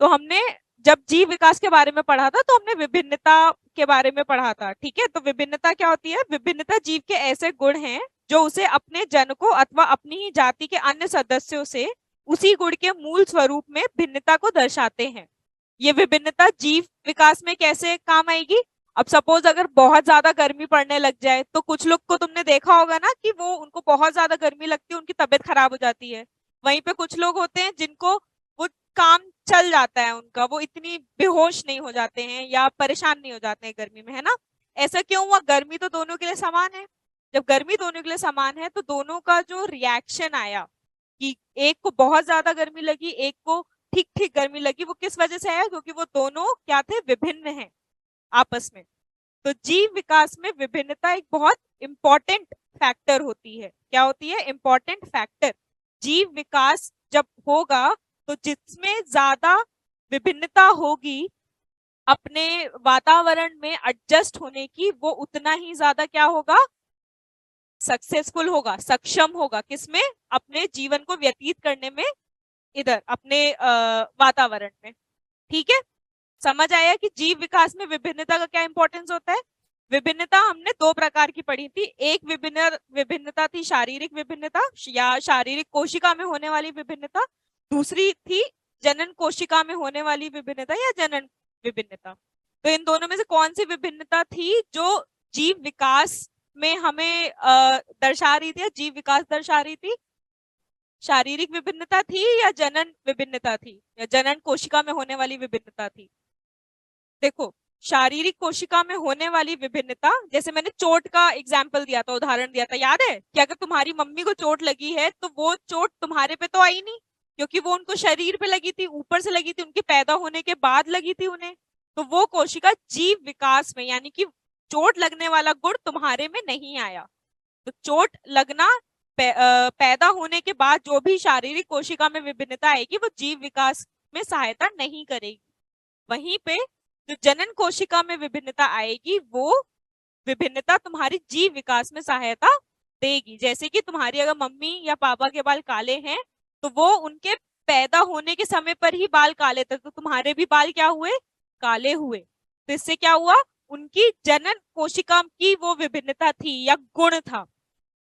तो हमने जब जीव विकास के बारे में पढ़ा था तो हमने विभिन्नता के बारे में पढ़ा था। ठीक है, तो विभिन्नता क्या होती है? विभिन्नता जीव के ऐसे गुण हैं जो उसे अपने जनको अथवा अपनी ही जाति के अन्य सदस्यों से उसी गुण के मूल स्वरूप में भिन्नता को दर्शाते हैं। ये विभिन्नता जीव विकास में कैसे काम आएगी? अब सपोज अगर बहुत ज्यादा गर्मी पड़ने लग जाए तो कुछ लोग को तुमने देखा होगा ना कि वो उनको बहुत ज्यादा गर्मी लगती है, उनकी तबीयत खराब हो जाती है। वहीं पे कुछ लोग होते हैं जिनको वो काम चल जाता है उनका, वो इतनी बेहोश नहीं हो जाते हैं या परेशान नहीं हो जाते हैं गर्मी में, है ना? ऐसा क्यों हुआ? गर्मी तो दोनों के लिए समान है। जब गर्मी दोनों के लिए समान है तो दोनों का जो रिएक्शन आया कि एक को बहुत ज्यादा गर्मी लगी, एक को ठीक ठीक गर्मी लगी, वो किस वजह से आया? क्योंकि वो दोनों क्या थे? विभिन्न हैं आपस में। तो जीव विकास में विभिन्नता एक बहुत इंपॉर्टेंट फैक्टर होती है। क्या होती है? Important factor. जीव विकास जब होगा तो जिसमें ज्यादा विभिन्नता होगी अपने वातावरण में एडजस्ट होने की, वो उतना ही ज्यादा क्या होगा? सक्सेसफुल होगा, सक्षम होगा। किसमें? अपने जीवन को व्यतीत करने में, इधर अपने वातावरण में। ठीक है, समझ आया कि जीव विकास में विभिन्नता का क्या इंपॉर्टेंस होता है? विभिन्नता हमने दो प्रकार की पढ़ी थी। एक विभिन्नता थी शारीरिक विभिन्नता या शारीरिक कोशिका में होने वाली विभिन्नता। दूसरी थी जनन कोशिका में होने वाली विभिन्नता या जनन विभिन्नता। तो इन दोनों में से कौन सी विभिन्नता थी जो जीव विकास में हमें दर्शा रही थी या जीव विकास दर्शा रही थी? शारीरिक विभिन्नता थी या जनन विभिन्नता थी या जनन कोशिका में होने वाली विभिन्नता थी? देखो, शारीरिक कोशिका में होने वाली विभिन्नता, जैसे मैंने चोट का एग्जाम्पल दिया था, उदाहरण दिया था, याद है कि अगर तुम्हारी मम्मी को चोट लगी है तो वो चोट तुम्हारे पे तो आई नहीं, क्योंकि वो उनको शरीर पे लगी थी, ऊपर से लगी थी, उनके पैदा होने के बाद लगी थी उन्हें। तो वो कोशिका जीव विकास में, यानी कि चोट लगने वाला गुण तुम्हारे में नहीं आया। तो चोट लगना, पैदा होने के बाद जो भी शारीरिक कोशिका में विभिन्नता आएगी वो जीव विकास में सहायता नहीं करेगी। वहीं पे जो जनन कोशिका में विभिन्नता आएगी वो विभिन्नता तुम्हारी जीव विकास में सहायता देगी। जैसे कि तुम्हारी अगर मम्मी या पापा के बाल काले हैं तो वो उनके पैदा होने के समय पर ही बाल काले थे, तो तुम्हारे भी बाल क्या हुए? काले हुए। तो इससे क्या हुआ? उनकी जनन कोशिका की वो विभिन्नता थी या गुण था,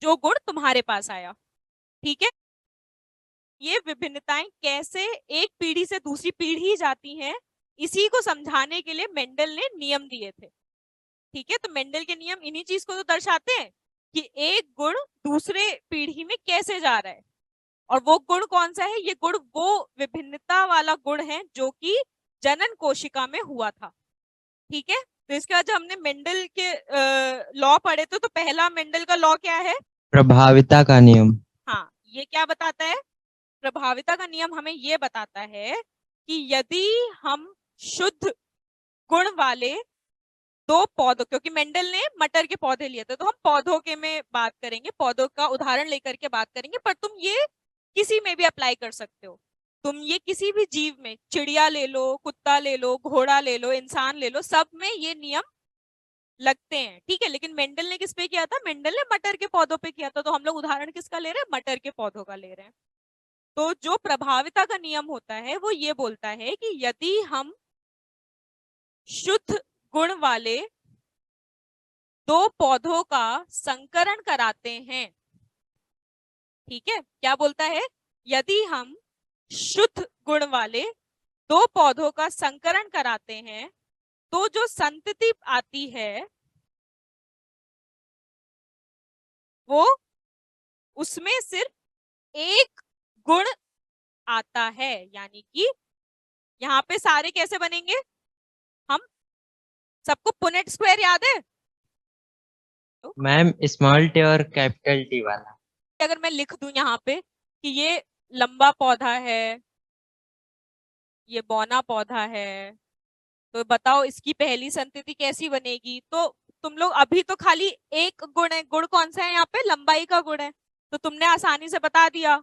जो गुण तुम्हारे पास आया। ठीक है, ये विभिन्नताएं कैसे एक पीढ़ी से दूसरी पीढ़ी जाती हैं, इसी को समझाने के लिए मेंडल ने नियम दिए थे। ठीक है, तो मेंडल के नियम इन्हीं चीज को तो दर्शाते हैं कि एक गुण दूसरे पीढ़ी में कैसे जा रहा है। और वो गुण कौन सा है? ये गुण वो विभिन्नता वाला गुण है जो कि जनन कोशिका में हुआ था। ठीक है, तो इसके बाद जब हमने मेंडल के लॉ पढ़े थे तो पहला मेंडल का लॉ क्या है? प्रभाविता का नियम। हाँ, ये क्या बताता है? प्रभाविता का नियम हमें ये बताता है कि यदि हम शुद्ध गुण वाले दो पौधों, क्योंकि मेंडल ने मटर के पौधे लिए थे तो हम पौधों के में बात करेंगे, पौधों का उदाहरण लेकर के बात करेंगे, पर तुम ये किसी में भी अप्लाई कर सकते हो। तुम ये किसी भी जीव में, चिड़िया ले लो, कुत्ता ले लो, घोड़ा ले लो, इंसान ले लो, सब में ये नियम लगते हैं। ठीक है, लेकिन मेंडल ने किस पे किया था? मेंडल ने मटर के पौधों पे किया था, तो हम लोग उदाहरण किसका ले रहे हैं? मटर के पौधों का ले रहे हैं। तो जो प्रभाविता का नियम होता है वो ये बोलता है कि यदि हम शुद्ध गुण वाले दो पौधों का संकरण कराते हैं, ठीक है, क्या बोलता है? यदि हम शुद्ध गुण वाले दो पौधों का संकरण कराते हैं तो जो संतति आती है वो, उसमें सिर्फ एक गुण आता है। यानी कि यहाँ पे सारे कैसे बनेंगे? हम सबको पुनेट स्क्वायर याद है? मैम स्मॉल टी और कैपिटल टी वाला। अगर मैं लिख दूं यहाँ पे कि ये लंबा पौधा है, ये बौना पौधा है, तो बताओ इसकी पहली संतति कैसी बनेगी? तो तुम लोग अभी तो खाली एक गुण है, गुण कौन सा है यहाँ पे? लंबाई का गुण है। तो तुमने आसानी से बता दिया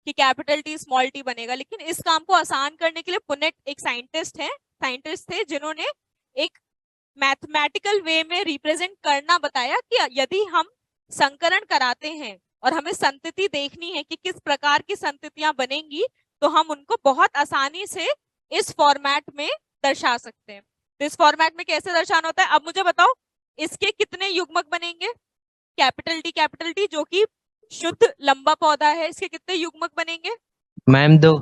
कि कैपिटल टी स्मॉल टी बनेगा। लेकिन इस काम को आसान करने के लिए पुनेट एक साइंटिस्ट थे जिन्होंने एक मैथमेटिकल वे में रिप्रेजेंट करना बताया कि यदि हम संकरण कराते हैं और हमें संतति देखनी है कि किस प्रकार की संततियां बनेंगी, तो हम उनको बहुत आसानी से इस फॉर्मेट में दर्शा सकते हैं। तो इस फॉर्मेट में कैसे दर्शाना होता है, अब मुझे बताओ इसके कितने युग्मक बनेंगे। कैपिटल टी जो कि शुद्ध लंबा पौधा है, इसके कितने युग्मक बनेंगे। मैम दो।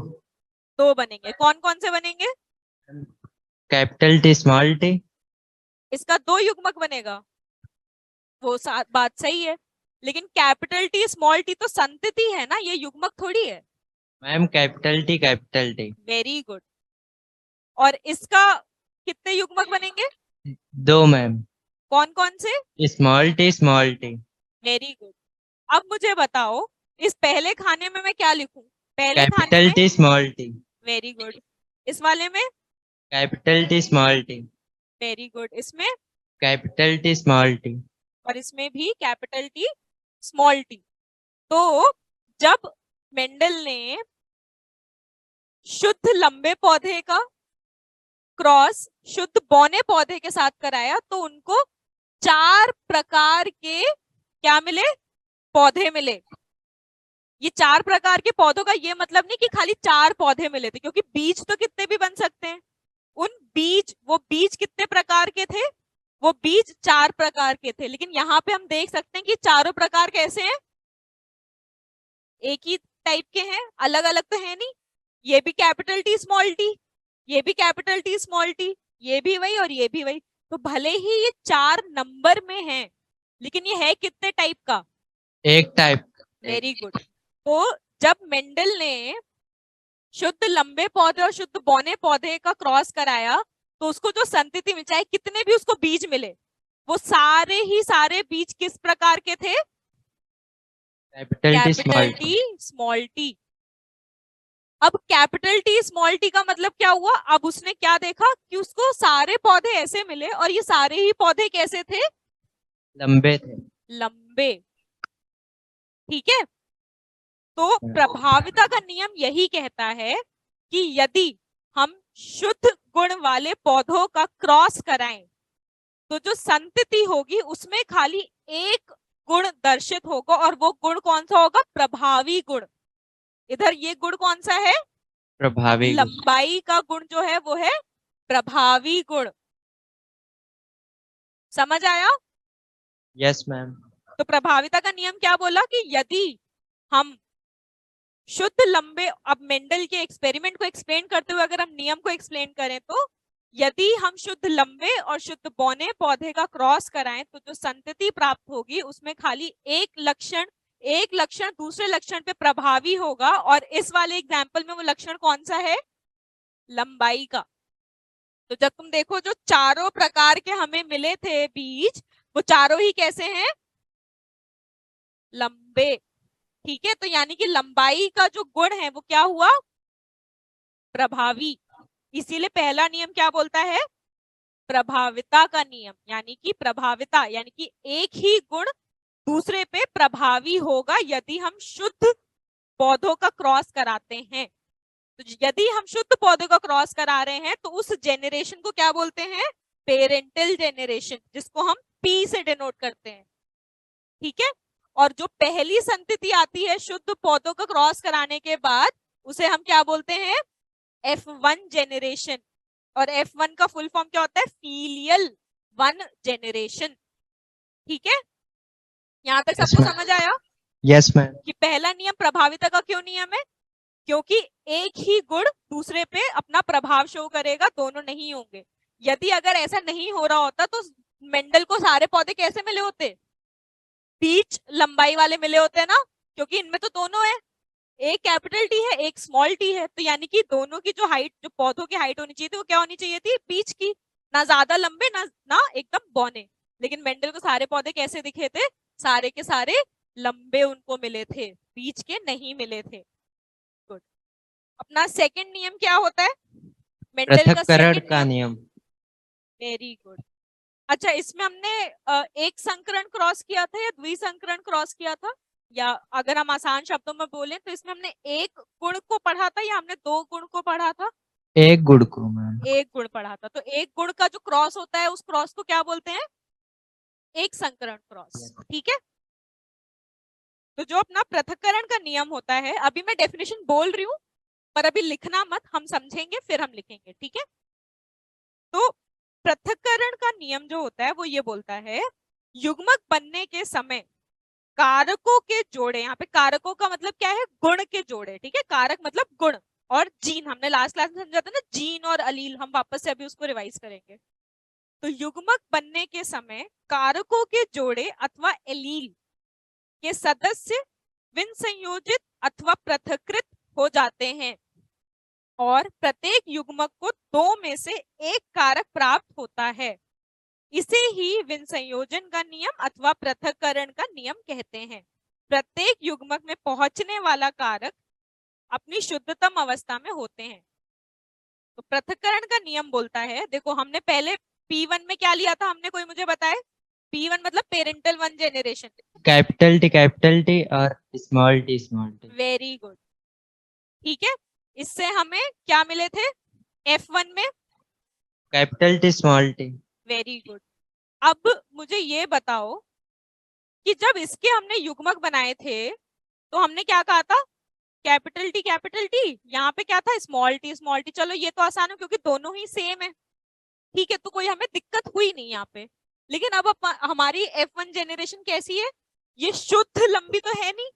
दो बनेंगे। कौन कौन से बनेंगे। Capital T small T. इसका दो युग्मक बनेगा, वो बात सही है, लेकिन कैपिटल टी स्मॉल टी तो संतति है ना, ये युग्मक थोड़ी है। Ma'am capital T. Very good. और इसका कितने युग्मक बनेंगे। दो मैम। कौन कौन से। Small T. Very good. अब मुझे बताओ इस पहले खाने में मैं क्या लिखूं। पहले खाने कैपिटल में। T small T. Very good. इस वाले में। Capital T small T. Very good. इसमें। Capital T small T. और इसमें भी कैपिटल टी स्मॉल टी। तो जब मेंडल ने शुद्ध लंबे पौधे का क्रॉस शुद्ध बौने पौधे के साथ कराया तो उनको 4 प्रकार के क्या मिले, पौधे मिले। ये 4 प्रकार के पौधों का ये मतलब नहीं कि खाली 4 पौधे मिले थे, क्योंकि बीज तो कितने भी बन सकते हैं। वो बीज कितने प्रकार के थे, वो बीज 4 प्रकार के थे। लेकिन यहाँ पे हम देख सकते हैं कि चारों प्रकार कैसे हैं, एक ही टाइप के हैं, अलग अलग तो है नहीं। ये भी कैपिटल टी स्मॉल टी, ये भी कैपिटल टी स्मॉल टी, ये भी वही और ये भी वही। तो भले ही ये 4 नंबर में है, लेकिन ये है कितने टाइप का, एक टाइप। Very good. तो जब मेंडल ने शुद्ध लंबे पौधे और शुद्ध बौने पौधे का क्रॉस कराया तो उसको जो संतति में चाहे कितने भी उसको बीज मिले, वो सारे ही सारे बीज किस प्रकार के थे, कैपिटल टी स्मॉल टी। अब कैपिटल टी स्मॉल टी का मतलब क्या हुआ, अब उसने क्या देखा कि उसको सारे पौधे ऐसे मिले और ये सारे ही पौधे कैसे थे, लंबे थे। लंबे। ठीक है। तो प्रभाविता का नियम यही कहता है कि यदि हम शुद्ध गुण वाले पौधों का क्रॉस कराएं तो जो संतति होगी उसमें खाली एक गुण दर्शित होगा, और वो गुण कौन सा होगा, प्रभावी गुण। इधर ये गुण कौन सा है, प्रभावी। लंबाई का गुण जो है वो है प्रभावी गुण। समझ आया। Yes ma'am. तो प्रभाविता का नियम क्या बोला कि यदि हम शुद्ध लंबे, अब मेंडल के एक्सपेरिमेंट को एक्सप्लेन करते हुए अगर हम नियम को एक्सप्लेन करें तो यदि हम शुद्ध लंबे और शुद्ध बौने पौधे का क्रॉस कराएं तो जो संतति प्राप्त होगी उसमें खाली एक लक्षण दूसरे लक्षण पे प्रभावी होगा, और इस वाले एग्जाम्पल में वो लक्षण कौन सा है, लंबाई का। तो जब तुम देखो जो चारों प्रकार के हमें मिले थे बीज, वो चारों ही कैसे हैं, लंबे। ठीक है। तो यानी कि लंबाई का जो गुण है वो क्या हुआ, प्रभावी। इसीलिए पहला नियम क्या बोलता है, प्रभाविता का नियम, यानी कि प्रभाविता यानी कि एक ही गुण दूसरे पे प्रभावी होगा यदि हम शुद्ध पौधों का क्रॉस कराते हैं। तो यदि हम शुद्ध पौधों का क्रॉस करा रहे हैं तो उस जेनरेशन को क्या बोलते हैं, पेरेंटल जेनरेशन, जिसको हम पी से डिनोट करते हैं। ठीक है। और जो पहली संतति आती है शुद्ध पौधों का क्रॉस कराने के बाद, उसे हम क्या बोलते हैं, F1 जेनरेशन। और F1 का फुल फॉर्म क्या होता है, फीलियल 1 जेनरेशन। ठीक है। यहां तक सबको समझ आया। Yes ma'am. कि पहला नियम प्रभाविता का क्यों नियम है, क्योंकि एक ही गुण दूसरे पे अपना प्रभाव शो करेगा, दोनों नहीं होंगे। यदि अगर ऐसा नहीं हो रहा होता तो मेंडल को सारे पौधे कैसे मिले होते, बीच लंबाई वाले मिले होते ना, क्योंकि इनमें तो दोनों है, एक कैपिटल टी है एक स्मॉल टी है। तो यानी कि दोनों की जो हाइट, जो पौधों की हाइट होनी चाहिए थी वो क्या होनी चाहिए थी, बीच की, ना ज्यादा लंबे ना एकदम बौने। लेकिन मेंडल को सारे पौधे कैसे दिखे थे, सारे के सारे लंबे उनको मिले थे, बीच के नहीं मिले थे। गुड। अपना सेकंड नियम क्या होता है, मेंडल का पृथक्करण सेकंड का नियम। नियम। Very good. अच्छा, इसमें हमने एक संकरण क्रॉस किया था या द्विसंकरण क्रॉस किया था, या अगर हम आसान शब्दों में बोलें तो इसमें हमने एक गुण को पढ़ा था या हमने 2 गुण को पढ़ा था, एक गुण को मैम। एक गुण पढ़ा था। तो एक गुण का जो क्रॉस होता है उस क्रॉस को क्या बोलते हैं, एक संकरण क्रॉस। ठीक है। तो जो अपना पृथक्करण का नियम होता है, अभी मैं डेफिनेशन बोल रही हूँ, पर अभी लिखना मत, हम समझेंगे फिर हम लिखेंगे, ठीक है। तो पृथक्करण का नियम जो होता है वो ये बोलता है, युग्मक बनने के समय कारकों के जोड़े, यहाँ पे कारकों का मतलब क्या है, गुण के जोड़े, ठीक है। कारक मतलब गुण, और जीन हमने लास्ट क्लास में समझा था ना, जीन और अलील, हम वापस से अभी उसको रिवाइज करेंगे। तो युग्मक बनने के समय कारकों के जोड़े अथवा एलील के सदस्य विसंयोजित अथवा पृथक्कृत हो जाते हैं, और प्रत्येक युग्मक को दो में से एक कारक प्राप्त होता है। इसे ही विसंयोजन का नियम अथवा पृथक्करण का नियम कहते हैं। प्रत्येक युग्मक में पहुंचने वाला कारक अपनी शुद्धतम अवस्था में होते हैं। तो पृथक्करण का नियम बोलता है, देखो हमने पहले P1 में क्या लिया था, हमने कोई मुझे बताए। P1 मतलब parental one generation. Capital T और स्मॉल टी। वेरी गुड, ठीक है। इससे हमें क्या मिले थे F1 में? Capital T small T. Very good. अब मुझे ये बताओ कि जब इसके हमने युग्मक बनाए थे तो हमने क्या कहा था, कैपिटल टी, यहाँ पे क्या था स्मॉल टी। चलो ये तो आसान है क्योंकि दोनों ही सेम है, ठीक है, तो कोई हमें दिक्कत हुई नहीं यहाँ पे। लेकिन अब हमारी F1 जेनरेशन कैसी है, ये शुद्ध लंबी तो है नहीं।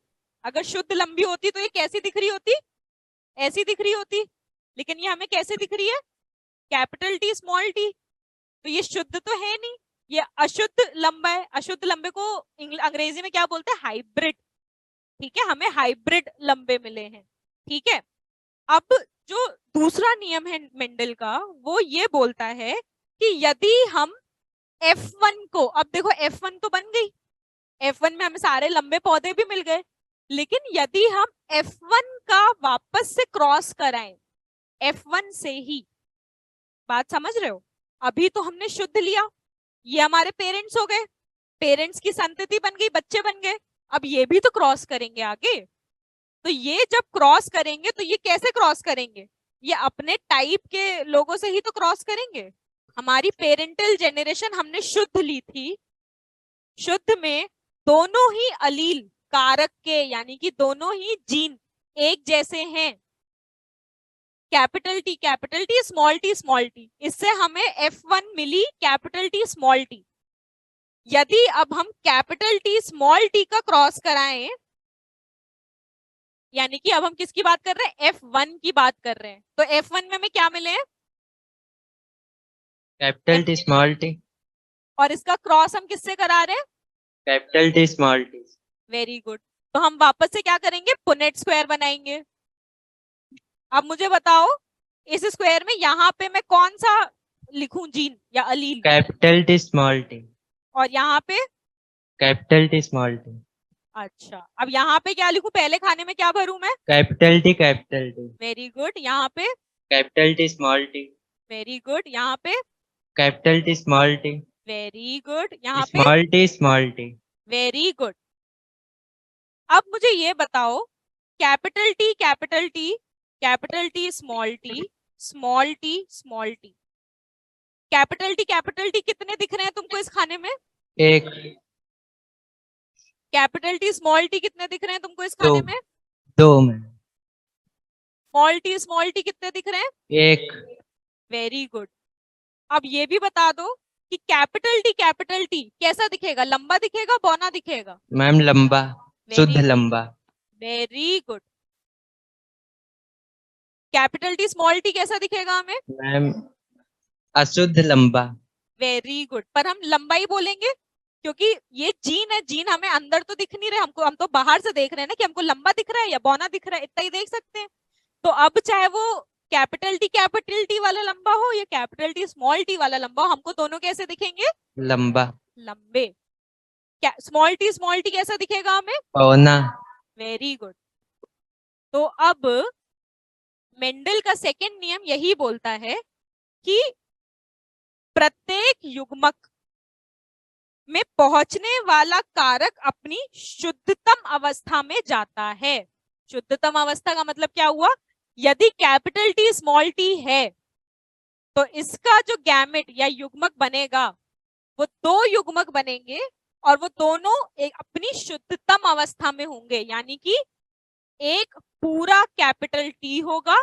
अगर शुद्ध लंबी होती तो ये कैसी दिख रही होती, ऐसी दिख रही होती। लेकिन ये हमें कैसे दिख रही है, कैपिटल टी स्मॉल टी। तो ये शुद्ध तो है नहीं, ये अशुद्ध लंबा है। अशुद्ध लंबे को अंग्रेजी में क्या बोलते हैं, हाइब्रिड, ठीक है। हमें हाइब्रिड लंबे मिले हैं, ठीक है। अब जो दूसरा नियम है मेंडल का, वो ये बोलता है कि यदि हम F1 को, अब देखो F1 तो बन गई, F1 में हमें सारे लंबे पौधे भी मिल गए, लेकिन यदि हम F1 का वापस से क्रॉस कराएं F1 से ही, बात समझ रहे हो, अभी तो हमने शुद्ध लिया, ये हमारे पेरेंट्स हो गए, पेरेंट्स की संतति बन गई, बच्चे बन गए। अब ये भी तो क्रॉस करेंगे आगे, तो ये जब क्रॉस करेंगे तो ये कैसे क्रॉस करेंगे, ये अपने टाइप के लोगों से ही तो क्रॉस करेंगे। हमारी पेरेंटल जेनरेशन हमने शुद्ध ली थी, शुद्ध में दोनों ही अलील कारक के, यानी कि दोनों ही जीन एक जैसे हैं, कैपिटल टी स्मॉल टी। इससे हमें F1 मिली कैपिटल टी स्मॉल टी। यदि अब हम कैपिटल टी स्मॉल टी का क्रॉस कराएं, यानी कि अब हम किसकी बात कर रहे हैं, F1 की बात कर रहे हैं, तो F1 में हमें क्या मिले हैं, कैपिटल टी स्मॉल टी। और इसका क्रॉस हम किससे करा रहे हैं, capital T small T. Very good. तो हम वापस से क्या करेंगे, पुनेट स्क्वायर बनाएंगे। अब मुझे बताओ इस स्क्वायर में यहाँ पे मैं कौन सा लिखूं, जीन या अलील, कैपिटल टी स्मॉल टी। और यहाँ पे कैपिटल टी स्मॉल टी। अच्छा, अब यहाँ पे क्या लिखूं, पहले खाने में क्या भरूं मैं, कैपिटल टी। Very good. यहाँ पे capital T small T. Very good. यहाँ पे capital T small T. Very good. यहाँ पे स्मॉल टी। Very good. अब मुझे ये बताओ, capital T small T, capital T कितने दिख रहे हैं तुमको इस खाने में, एक। कैपिटल टी स्मॉल टी कितने दिख रहे हैं तुमको इस खाने में, दो में। स्मॉल टी कितने दिख रहे हैं, एक। Very good. अब ये भी बता दो कि कैपिटल टी कैसा दिखेगा, लंबा दिखेगा, बौना दिखेगा, मैम लंबा, शुद्ध लंबा। Very good. Capital T small T कैसा दिखेगा हमें, मैम अशुद्ध लंबा। Very good. पर हम लंबा ही बोलेंगे क्योंकि ये जीन है, जीन हमें अंदर तो दिख नहीं रहे हमको, हम तो बाहर से देख रहे हैं ना कि हमको लंबा दिख रहा है या बौना दिख रहा है, इतना ही देख सकते हैं। तो अब चाहे वो कैपिटल टी वाला लंबा हो या कैपिटल टी स्मॉल टी वाला लंबा हो, हमको दोनों कैसे दिखेंगे, लंबा। लंबे। स्मॉल टी कैसा दिखेगा हमें, पौना। Very good. तो अब मेंडल का सेकंड नियम यही बोलता है कि प्रत्येक युग्मक में पहुंचने वाला कारक अपनी शुद्धतम अवस्था में जाता है। शुद्धतम अवस्था का मतलब क्या हुआ, यदि कैपिटल टी स्मॉल टी है तो इसका जो गैमेट या युग्मक बनेगा वो दो युग्मक बनेंगे और वो दोनों एक अपनी शुद्धतम अवस्था में होंगे, यानी कि एक पूरा कैपिटल टी होगा,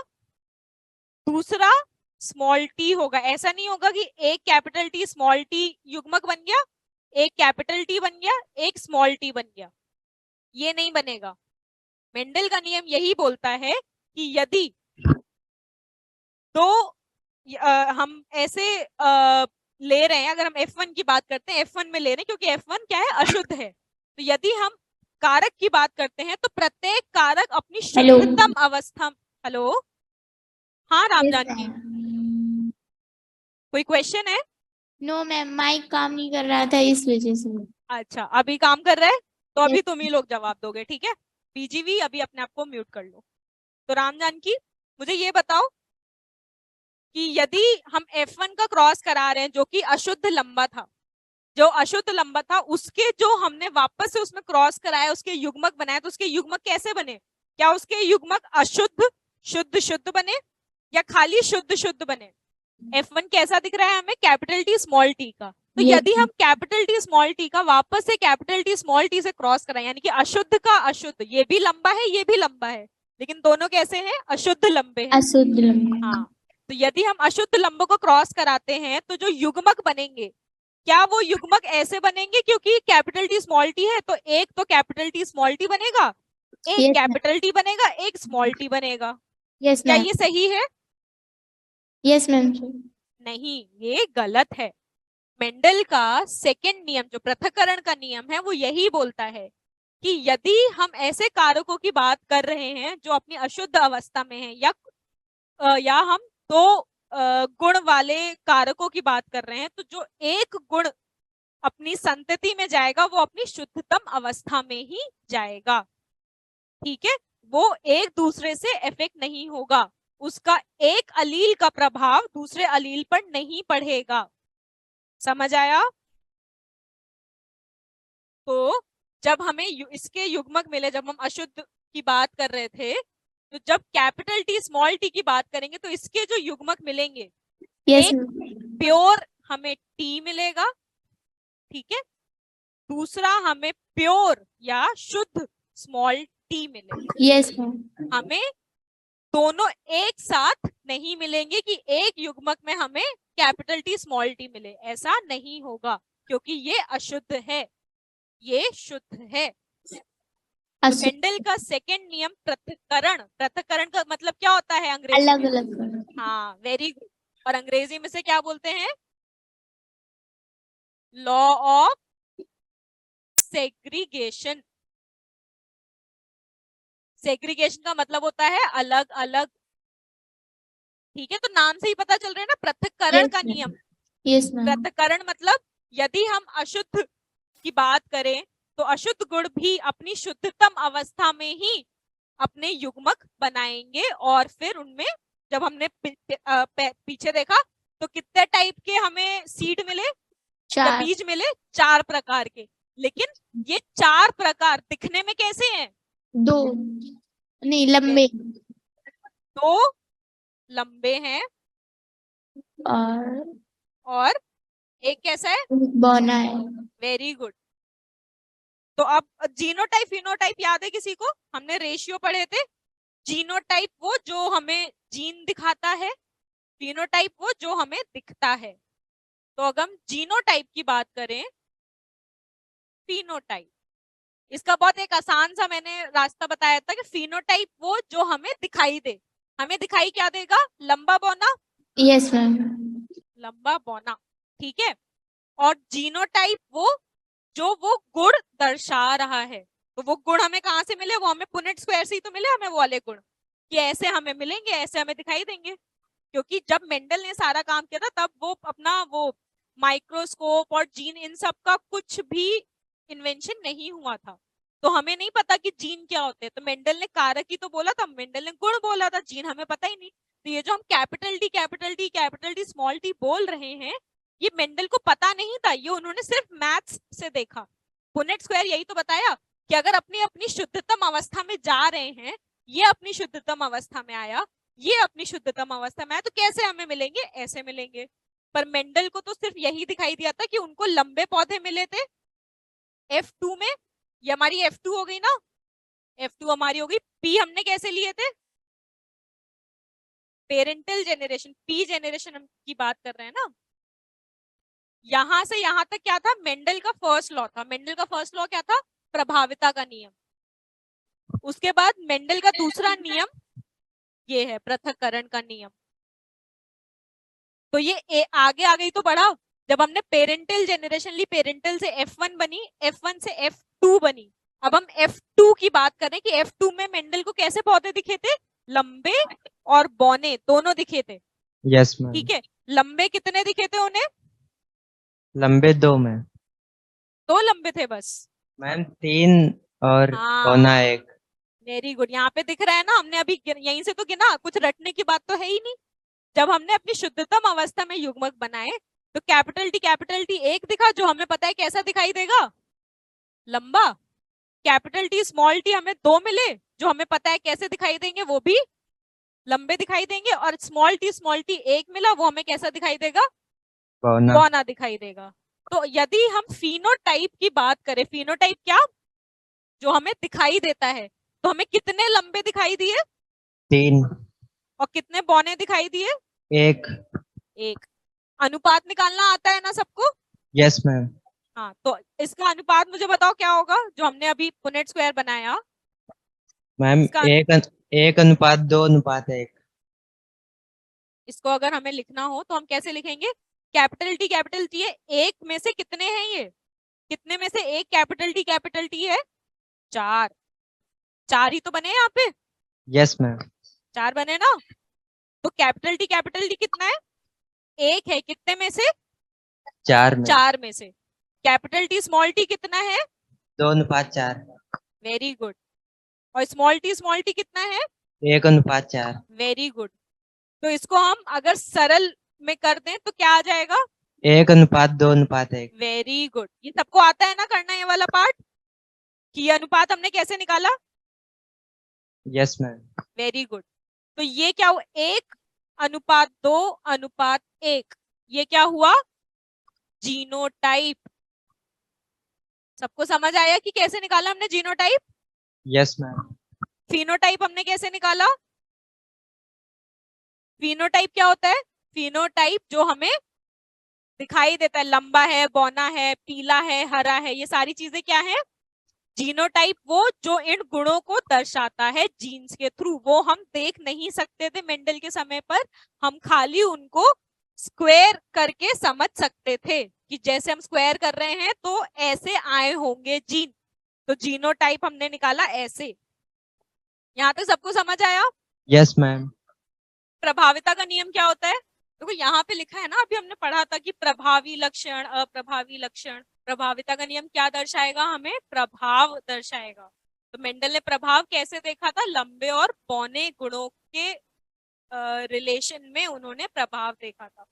दूसरा स्मॉल टी होगा। ऐसा नहीं होगा कि एक कैपिटल टी स्मॉल टी युग्मक बन गया, एक कैपिटल टी बन गया, एक स्मॉल टी बन गया, ये नहीं बनेगा। मेंडल का नियम यही बोलता है कि यदि दो हम ऐसे ले रहे हैं, अगर हम F1 की बात करते हैं, F1 में ले रहे हैं क्योंकि F1 क्या है, अशुद्ध है। तो यदि हम कारक की बात करते हैं तो प्रत्येक कारक अपनी शुद्धतम अवस्था। हेलो, हाँ रामजान की, कोई क्वेश्चन है? नो मैम, माइक काम नहीं कर रहा था इस वजह से। अच्छा, अभी काम कर रहा है तो अभी Yes. तुम ही लोग जवाब दोगे, ठीक है? बीजीवी अभी अपने आप को म्यूट कर लो। तो रामजान की, मुझे ये बताओ कि यदि हम F1 का क्रॉस करा रहे हैं जो कि अशुद्ध लंबा था, जो अशुद्ध लंबा था उसके जो हमने वापस से उसमें क्रॉस कराया, उसके युग्मक बनाए, तो उसके युग्मक कैसे बने? क्या उसके युग्मक अशुद्ध शुद्ध शुद्ध बने या खाली शुद्ध शुद्ध बने? F1 कैसा दिख रहा है हमें? कैपिटल टी स्मॉल टी का। तो Yes. यदि हम कैपिटल टी स्मॉल टी का वापस से कैपिटल टी स्मॉल टी से क्रॉस कराएं, यानी कि अशुद्ध का अशुद्ध, ये भी लंबा है ये भी लंबा है, लेकिन दोनों कैसे हैं? अशुद्ध लंबे हैं। अशुद्ध लंबा। हाँ, तो यदि हम अशुद्ध लंबों को क्रॉस कराते हैं तो जो युग्मक बनेंगे, क्या वो युग्मक ऐसे बनेंगे? क्योंकि कैपिटल टी स्मॉल टी है तो एक तो कैपिटल टी स्मॉल टी बनेगा, एक Yes, कैपिटल टी बनेगा, एक स्मॉल टी बनेगा। यस क्या मैम। ये सही है? Yes ma'am. नहीं, ये गलत है। मेंडल का सेकंड नियम, जो पृथक्करण का नियम है, वो यही बोलता है कि यदि हम ऐसे कारकों की बात कर रहे हैं जो अपनी अशुद्ध अवस्था में है, या हम दो गुण वाले कारकों की बात कर रहे हैं, तो जो एक गुण अपनी संतति में जाएगा वो अपनी शुद्धतम अवस्था में ही जाएगा, ठीक है? वो एक दूसरे से इफेक्ट नहीं होगा, उसका एक अलील का प्रभाव दूसरे अलील पर नहीं पड़ेगा। समझ आया? तो जब हमें इसके युग्मक मिले, जब हम अशुद्ध की बात कर रहे थे, तो जब कैपिटल टी स्मॉल टी की बात करेंगे तो इसके जो युग्मक मिलेंगे, यस एक प्योर हमें टी मिलेगा, ठीक है? दूसरा हमें प्योर या शुद्ध स्मॉल टी मिलेगा। Yes ma'am. हमें दोनों एक साथ नहीं मिलेंगे कि एक युग्मक में हमें कैपिटल टी स्मॉल टी मिले, ऐसा नहीं होगा, क्योंकि ये अशुद्ध है, ये शुद्ध है। मेंडल का सेकंड नियम पृथक्करण। पृथक्करण का मतलब क्या होता है अंग्रेजी अलग में? अलग। हाँ, वेरी गुड। और अंग्रेजी में से क्या बोलते हैं? Law of segregation. सेग्रीगेशन का मतलब होता है अलग अलग, ठीक है? तो नाम से ही पता चल रहा है ना, पृथक्करण का नियम। Yes ma'am. पृथक्करण मतलब यदि हम अशुद्ध की बात करें तो अशुद्ध गुण भी अपनी शुद्धतम अवस्था में ही अपने युग्मक बनाएंगे, और फिर उनमें जब हमने पीछे देखा तो कितने टाइप के हमें सीड मिले या बीज मिले? 4 प्रकार के। लेकिन ये 4 प्रकार दिखने में कैसे हैं? दो नहीं, लंबे। 2 लंबे हैं और एक कैसा है? बौना है। Very good. तो अब जीनोटाइप फिनोटाइप याद है किसी को? हमने रेशियो पढ़े थे। जीनोटाइप वो जो हमें जीन दिखाता है, फिनोटाइप वो जो हमें दिखता है। तो अगर हम जीनोटाइप की बात करें, फिनोटाइप, इसका बहुत एक आसान सा मैंने रास्ता बताया था कि फिनोटाइप वो जो हमें दिखाई दे। हमें दिखाई क्या देगा? लंबा बौना। Yes ma'am. लंबा बौना, ठीक है? और जीनोटाइप वो जो वो गुण दर्शा रहा है। तो वो गुण हमें कहाँ से मिले? वो हमें पुनेट स्क्वायर से ही तो मिले हमें, वो वाले गुण कि ऐसे हमें मिलेंगे, ऐसे हमें दिखाई देंगे। क्योंकि जब मेंडल ने सारा काम किया था तब वो अपना वो माइक्रोस्कोप और जीन इन सब का कुछ भी इन्वेंशन नहीं हुआ था, तो हमें नहीं पता कि जीन क्या होते हैं। तो मेंडल ने कारक ही तो बोला था, मेंडल ने गुण बोला था, जीन हमें पता ही नहीं। तो ये जो हम capital T capital T capital T small T बोल रहे हैं, ये मेंडल को पता नहीं था, ये उन्होंने सिर्फ मैथ्स से देखा। पुनेट स्क्वायर यही तो बताया कि अगर अपनी अपनी शुद्धतम अवस्था में जा रहे हैं, ये अपनी शुद्धतम अवस्था में आया, ये अपनी शुद्धतम अवस्था में आया, तो कैसे हमें मिलेंगे? ऐसे मिलेंगे। पर मेंडल को तो सिर्फ यही दिखाई दिया था कि उनको लंबे पौधे मिले थे F2 में, ये हमारी F2 हो गई ना, F2 हमारी होगी। P हमने कैसे लिए थे? पेरेंटल जेनरेशन, P जेनरेशन हम की बात कर रहे हैं ना। यहां से यहां तक क्या था? मेंडल का फर्स्ट लॉ था। मेंडल का फर्स्ट लॉ क्या था? प्रभाविता का नियम। उसके बाद मेंडल का दूसरा नियम ये है पृथक्करण का नियम। तो ये आगे आ गई तो बढ़ा। जब हमने पेरेंटल जेनरेशन ली, पेरेंटल से F1 बनी, F1 से F2 बनी। अब हम F2 की बात करें कि F2 में मेंडल को कैसे पौधे दिखे थे? लंबे और बौने दोनों दिखे थे। Yes ma'am. ठीक है, लंबे कितने दिखे थे उन्हें? लंबे 2 मैम। 2 लंबे थे बस। मैम 3 और पौना हाँ 1। Very good. यहाँ पे दिख रहा है ना, हमने अभी यहीं से तो गिना, कुछ रटने की बात तो है ही नहीं। जब हमने अपनी शुद्धतम अवस्था में युग्मक बनाए तो कैपिटल टी एक दिखा, जो हमें पता है कैसा दिखाई देगा? लंबा। कैपिटल टी स्मॉल टी हमें 2 मिले, जो हमें पता है कैसे दिखाई देंगे? वो भी लंबे दिखाई देंगे। और स्मॉल टी 1 मिला, वो हमें कैसा दिखाई देगा? पौना। पौना दिखाई देगा। तो यदि हम फिनोटाइप की बात करें, फिनोटाइप क्या? जो हमें दिखाई देता है, तो हमें कितने लंबे दिखाई दिए 3। और कितने बौने दिखाई दिए? 1। 1। अनुपात निकालना आता है ना सबको? Yes ma'am. हाँ, तो इसका अनुपात मुझे बताओ क्या होगा, जो हमने अभी पुनेट स्क्वायर बनाया। मैम इसका 1 अनुपात 2 अनुपात 1। इसको अगर हमें लिखना हो तो हम कैसे लिखेंगे? कैपिटल टी है, एक में से कितने हैं ये? कितने में से एक कैपिटल टी है? 4। 4 ही तो बने यहाँ पे। Yes ma'am. 4 बने ना। तो कैपिटल टी कितना है? 1 है। कितने में से? 4 में। 4 में से। कैपिटल टी स्मॉल टी कितना है? 2 अनुपात 4। Very good. और स्मॉल टी कितना है? 1 अनुपात 4। Very good. तो इसको हम अगर सरल में कर दें तो क्या आ जाएगा? 1 अनुपात 2 अनुपात 1। Very good. ये सबको आता है ना करना ये वाला पार्ट, कि ये अनुपात हमने कैसे निकाला? Yes ma'am. Very good. तो ये क्या हुआ? 1 अनुपात 2 अनुपात 1। ये क्या हुआ? जीनोटाइप। सबको समझ आया कि कैसे निकाला हमने जीनोटाइप? Yes ma'am. फिनोटाइप हमने कैसे निकाला? फिनोटाइप क्या होता है? फिनोटाइप जो हमें दिखाई देता है, लंबा है, बौना है, पीला है, हरा है, ये सारी चीजें क्या है? जीनोटाइप वो जो इन गुणों को दर्शाता है जीन्स के थ्रू। वो हम देख नहीं सकते थे मेंडल के समय पर, हम खाली उनको स्क्वायर करके समझ सकते थे कि जैसे हम स्क्वायर कर रहे हैं तो ऐसे आए होंगे जीन। तो जीनोटाइप हमने निकाला ऐसे। यहाँ तक सबको समझ आया? Yes ma'am. प्रभाविता का नियम क्या होता है? देखो यहाँ पे लिखा है ना, अभी हमने पढ़ा था कि प्रभावी लक्षण, अप्रभावी लक्षण। प्रभाविता का नियम क्या दर्शाएगा? हमें प्रभाव दर्शाएगा। तो मेंडल ने प्रभाव कैसे देखा था? लंबे और पौने गुणों के रिलेशन में उन्होंने प्रभाव देखा था।